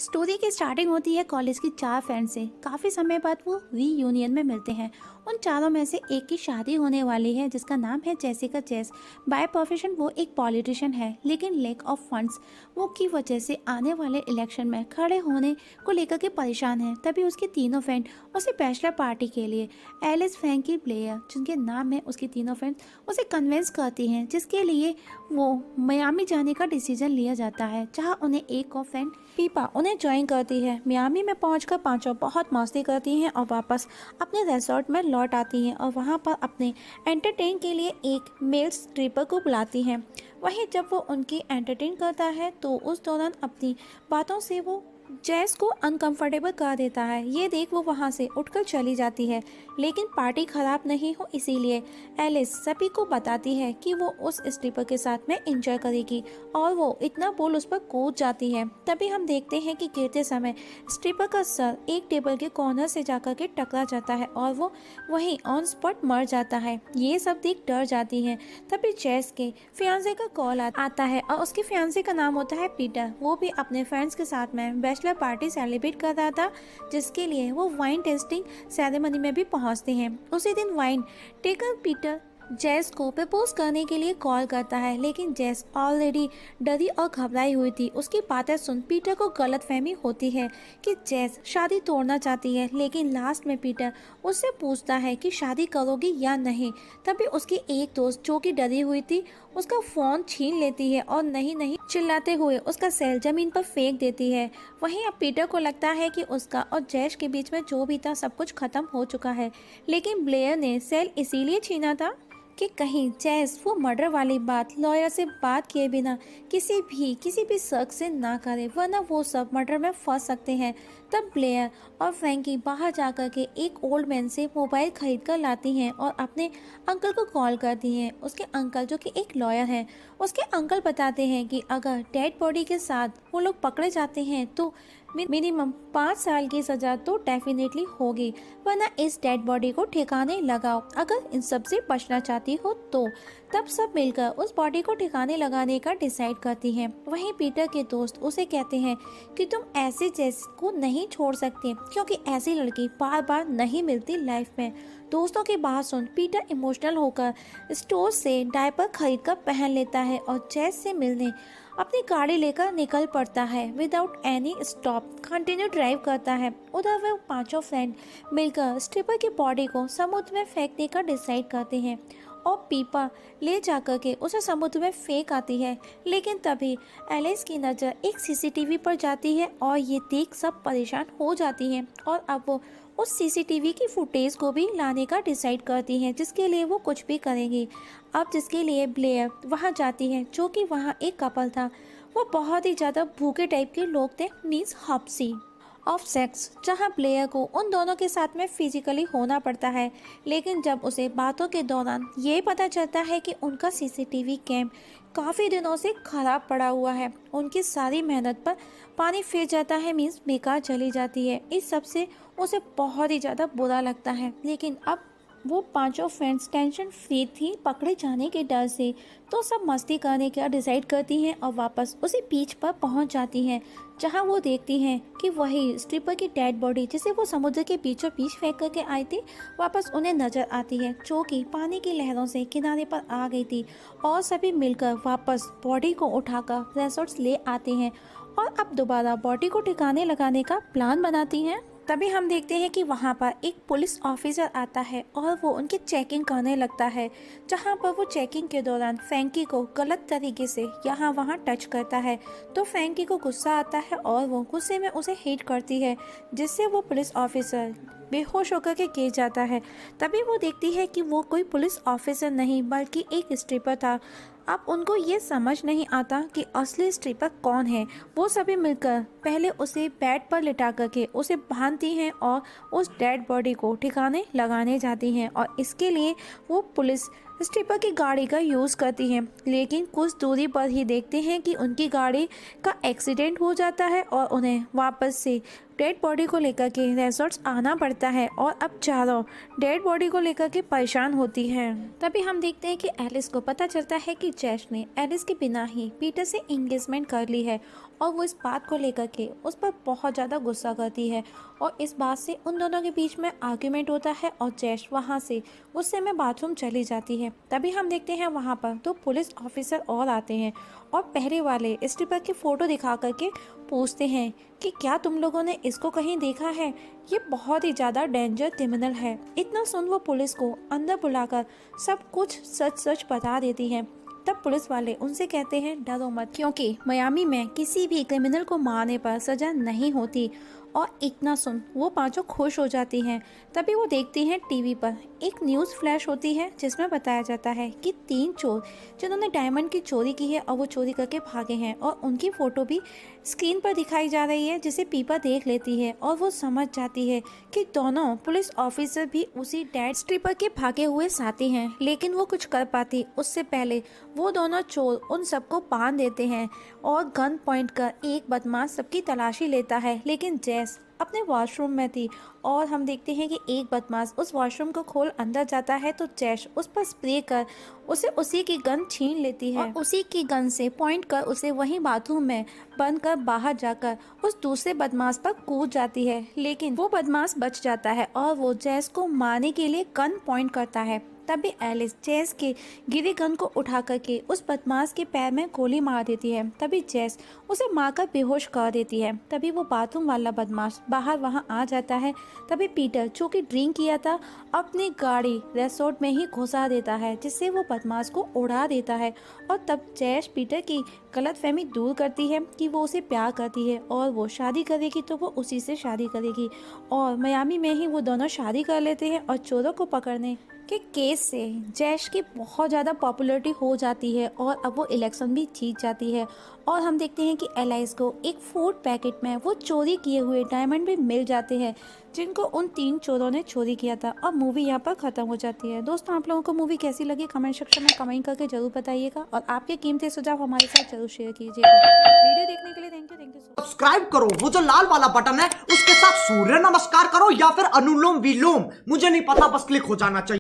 Story की starting होती है कॉलेज की चार फ्रेंड से। काफ़ी समय बाद वो रीयूनियन में मिलते हैं। उन चारों में से एक की शादी होने वाली है जिसका नाम है जेसिका चेस। बाय प्रोफेशन वो एक पॉलिटिशियन है, लेकिन लैक ऑफ फंड्स वो की वजह से आने वाले इलेक्शन में खड़े होने को लेकर के परेशान है। तभी उसकी तीनों फ्रेंड उसे बैचलर पार्टी के लिए एलिस, फ्रैंकी, ब्लेयर जिनके नाम है उसकी तीनों फ्रेंड्स उसे कन्विंस करती हैं, जिसके लिए वो मियामी जाने का डिसीजन लिया जाता है, जहाँ उन्हें एक और फ्रेंड पीपा उन्हें ज्वाइन करती है। मियामी में पहुंचकर पांचों बहुत मस्ती करती हैं और वापस अपने रिसोर्ट में लौट आती हैं और वहां पर अपने एंटरटेन के लिए एक मेल स्ट्रिपर को बुलाती हैं। वहीं जब वो उनकी एंटरटेन करता है तो उस दौरान अपनी बातों से वो जैस को अनकंफर्टेबल कर देता है। ये देख वो वहाँ से उठकर चली जाती है, लेकिन पार्टी खराब नहीं हो इसीलिए एलिस सभी को बताती है कि वो उस स्ट्रिपर के साथ में एंजॉय करेगी और वो इतना बोल उस पर कूद जाती है। तभी हम देखते हैं कि गिरते समय स्ट्रिपर का सर एक टेबल के कॉर्नर से जाकर के टकरा जाता है और वो वहीं ऑन स्पॉट मर जाता है। ये सब देख डर जाती है। तभी जैस के फियांसे का कॉल आता है और उसके फियांसे का नाम होता है पीटर। वो भी अपने फ्रेंड्स के साथ में बैचलर पार्टी सेलिब्रेट कर रहा था, जिसके लिए वो वाइन टेस्टिंग सेरेमनी में भी पहुंचते हैं। उसी दिन वाइन टेकर पीटर जैस को प्रपोज करने के लिए कॉल करता है, लेकिन जैस ऑलरेडी डरी और घबराई हुई थी। उसकी बातें सुन पीटर को गलतफहमी होती है कि जैस शादी तोड़ना चाहती है, लेकिन लास्ट में पीटर उससे पूछता है कि शादी करोगी या नहीं। तभी उसकी एक दोस्त जो कि डरी हुई थी उसका फोन छीन लेती है और नहीं नहीं चिल्लाते हुए उसका सेल जमीन पर फेंक देती है। वहीं अब पीटर को लगता है कि उसका और जैश के बीच में जो भी था सब कुछ खत्म हो चुका है, लेकिन ब्लेयर ने सेल इसीलिए छीना था कि कहीं जैस वो मर्डर वाली बात लॉयर से बात किए बिना किसी भी शख्स से ना करे, वरना वो सब मर्डर में फंस सकते हैं। तब ब्लेयर और फ्रैंकी बाहर जाकर के एक ओल्ड मैन से मोबाइल खरीद कर लाती हैं और अपने अंकल को कॉल करती हैं। उसके अंकल जो कि एक लॉयर हैं, उसके अंकल बताते हैं कि अगर डेड बॉडी के साथ वो लोग पकड़े जाते हैं तो मिनिमम 5 साल की सजा तो डेफिनेटली होगी, वरना इस डेड बॉडी को ठिकाने लगाओ अगर इन सब से बचना चाहती हो तो। तब सब मिलकर उस बॉडी को ठिकाने लगाने का डिसाइड करती हैं। वहीं पीटर के दोस्त उसे कहते हैं कि तुम ऐसे जैस को नहीं छोड़ सकते, क्योंकि ऐसी लड़की बार बार नहीं मिलती लाइफ में। दोस्तों की बात सुन पीटर इमोशनल होकर स्टोर से डायपर खरीद कर पहन लेता है और जैस से मिलने अपनी गाड़ी लेकर निकल पड़ता है। Without any stop continue drive करता है। उधर वे पांचों फ्रेंड मिलकर स्ट्रिपर की बॉडी को समुद्र में फेंकने का डिसाइड करते हैं और पीपा ले जाकर के उसे समुद्र में फेंक आती है। लेकिन तभी एलिस की नज़र एक सीसीटीवी पर जाती है और ये देख सब परेशान हो जाती हैं और अब वो उस सीसीटीवी की फुटेज को भी लाने का डिसाइड करती हैं, जिसके लिए वो कुछ भी करेंगी। अब जिसके लिए ब्लेयर वहाँ जाती है, जो कि वहाँ एक कपल था। वो बहुत ही ज़्यादा भूखे टाइप के लोग थे, मीन्स हॉप्सी ऑफ सेक्स, जहां प्लेयर को उन दोनों के साथ में फिजिकली होना पड़ता है। लेकिन जब उसे बातों के दौरान ये पता चलता है कि उनका सीसीटीवी कैम काफ़ी दिनों से खराब पड़ा हुआ है, उनकी सारी मेहनत पर पानी फिर जाता है, मीन्स बेकार चली जाती है। इस सब से उसे बहुत ही ज़्यादा बुरा लगता है। लेकिन अब वो पांचों फ्रेंड्स टेंशन फ्री थी पकड़े जाने के डर से, तो सब मस्ती करने का डिसाइड करती हैं और वापस उसी बीच पर पहुंच जाती हैं, जहां वो देखती हैं कि वही स्ट्रिपर की डेड बॉडी जिसे वो समुद्र के बीचों बीच फेंक करके आई थी वापस उन्हें नजर आती है, जो कि पानी की लहरों से किनारे पर आ गई थी। और सभी मिलकर वापस बॉडी को उठाकर रिसोर्ट्स ले आते हैं और अब दोबारा बॉडी को ठिकाने लगाने का प्लान बनाती हैं। तभी हम देखते हैं कि वहाँ पर एक पुलिस ऑफिसर आता है और वो उनकी चेकिंग करने लगता है, जहाँ पर वो चेकिंग के दौरान फ्रैंकी को गलत तरीके से यहाँ वहाँ टच करता है। तो फ्रैंकी को गुस्सा आता है और वो गुस्से में उसे हिट करती है, जिससे वो पुलिस ऑफिसर बेहोश होकर के गिर जाता है। तभी वो देखती है कि वो कोई पुलिस ऑफिसर नहीं बल्कि एक स्ट्रिपर था। अब उनको ये समझ नहीं आता कि असली स्ट्रिपर कौन है। वो सभी मिलकर पहले उसे बेड पर लिटा करके उसे बांधती हैं और उस डेड बॉडी को ठिकाने लगाने जाती हैं और इसके लिए वो पुलिस स्ट्रिपर की गाड़ी का यूज़ करती हैं। लेकिन कुछ दूरी पर ही देखते हैं कि उनकी गाड़ी का एक्सीडेंट हो जाता है और उन्हें वापस से डेड बॉडी को लेकर के रिसोर्ट्स आना पड़ता है और अब चारों डेड बॉडी को लेकर के परेशान होती है। तभी हम देखते हैं कि एलिस को पता चलता है कि जैश ने एलिस के बिना ही पीटर से एंगेजमेंट कर ली है और वो इस बात को लेकर के उस पर बहुत ज़्यादा गुस्सा करती है और इस बात से उन दोनों के बीच में आर्ग्यूमेंट होता है और जैश वहाँ से गुस्से में बाथरूम चली जाती है। तभी हम देखते हैं वहाँ पर दो पुलिस ऑफिसर और आते हैं और पहले वाले स्ट्रिपर की फ़ोटो दिखा करके पूछते हैं कि क्या तुम लोगों ने इसको कहीं देखा है, ये बहुत ही ज़्यादा डेंजर क्रिमिनल है। इतना सुन वो पुलिस को अंदर बुलाकर सब कुछ सच सच बता देती है। तब पुलिस वाले उनसे कहते हैं डरो मत, क्योंकि मियामी में किसी भी क्रिमिनल को मारने पर सज़ा नहीं होती। और इतना सुन वो पांचों खुश हो जाती हैं। तभी वो देखती हैं टीवी पर एक न्यूज़ फ्लैश होती है जिसमें बताया जाता है कि 3 चोर जिन्होंने डायमंड की चोरी की है और वो चोरी करके भागे हैं और उनकी फ़ोटो भी स्क्रीन पर दिखाई जा रही है, जिसे पीपा देख लेती है और वो समझ जाती है कि दोनों पुलिस ऑफिसर भी उसी डेड स्ट्रिपर के भागे हुए साथी हैं। लेकिन वो कुछ कर पाती उससे पहले वो दोनों चोर उन सबको बांध देते हैं और गन पॉइंट कर एक बदमाश सबकी तलाशी लेता है। लेकिन जैस अपने वॉशरूम में थी और हम देखते हैं कि एक बदमाश उस वॉशरूम को खोल अंदर जाता है तो जैश उस पर स्प्रे कर उसे उसी की गन छीन लेती है और उसी की गन से पॉइंट कर उसे वहीं बाथरूम में बंद कर बाहर जाकर उस दूसरे बदमाश पर कूद जाती है। लेकिन वो बदमाश बच जाता है और वो जैस को मारने के लिए गन पॉइंट करता है। तभी एलिस जैस के गिरी गन को उठा करके उस बदमाश के पैर में गोली मार देती है। तभी जैस उसे मारकर बेहोश कर देती है। तभी वो बाथरूम वाला बदमाश बाहर वहां आ जाता है। तभी पीटर जो कि ड्रिंक किया था अपनी गाड़ी रिसोर्ट में ही घुसा देता है, जिससे वो बदमाश को उड़ा देता है। और तब जैश पीटर की गलतफहमी दूर करती है कि वो उसे प्यार करती है और वो शादी करेगी तो वो उसी से शादी करेगी। और मियामी में ही वो दोनों शादी कर लेते हैं और चोरों को पकड़ने के केस से जैश की बहुत ज़्यादा पॉपुलैरिटी हो जाती है और अब वो इलेक्शन भी जीत जाती है। और हम देखते हैं कि एलाइस को एक फूड पैकेट में वो चोरी किए हुए डायमंड भी मिल जाते हैं, जिनको उन 3 चोरों ने चोरी किया था। और मूवी यहाँ पर ख़त्म हो जाती है। दोस्तों, आप लोगों को मूवी कैसी लगी कमेंट सेक्शन में कमेंट करके जरूर बताइएगा और आपके कीमती सुझाव हमारे साथ जरूर शेयर कीजिएगा। वीडियो देखने के लिए थैंक यू सब्सक्राइब करो, वो जो लाल वाला बटन है उसके साथ सूर्य नमस्कार करो या फिर अनुलोम विलोम, मुझे नहीं पता, बस क्लिक हो जाना चाहिए।